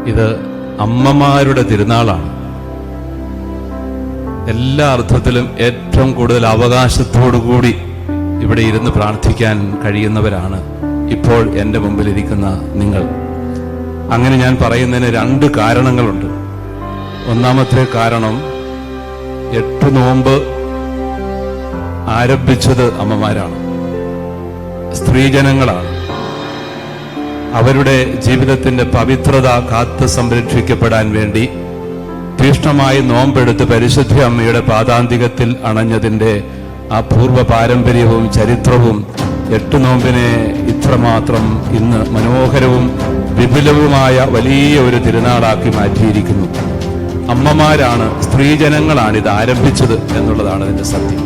ഇത് അമ്മമാരുടെ തിരുനാളാണ്. എല്ലാ അർത്ഥത്തിലും ഏറ്റവും കൂടുതൽ അവകാശത്തോടുകൂടി ഇവിടെ ഇരുന്ന് പ്രാർത്ഥിക്കാൻ കഴിയുന്നവരാണ് ഇപ്പോൾ എൻ്റെ മുമ്പിലിരിക്കുന്ന നിങ്ങൾ. അങ്ങനെ ഞാൻ പറയുന്നതിന് 2 കാരണങ്ങളുണ്ട്. ഒന്നാമത്തെ കാരണം, 8 നോമ്പ് ആരംഭിച്ചത് അമ്മമാരാണ്, സ്ത്രീജനങ്ങളാണ്. അവരുടെ ജീവിതത്തിന്റെ പവിത്രത കാത്ത് സംരക്ഷിക്കപ്പെടാൻ വേണ്ടി തീഷ്ണമായി നോമ്പെടുത്ത് പരിശുദ്ധ അമ്മയുടെ പാദാന്തികത്തിൽ അണഞ്ഞതിൻ്റെ ആ പൂർവ്വ പാരമ്പര്യവും ചരിത്രവും 8 നോമ്പിനെ ഇത്രമാത്രം ഇന്ന് മനോഹരവും വിപുലവുമായ വലിയ ഒരു തിരുനാളാക്കി മാറ്റിയിരിക്കുന്നു. അമ്മമാരാണ്, സ്ത്രീജനങ്ങളാണ് ഇത് ആരംഭിച്ചത് എന്നുള്ളതാണ് അതിൻ്റെ സത്യം.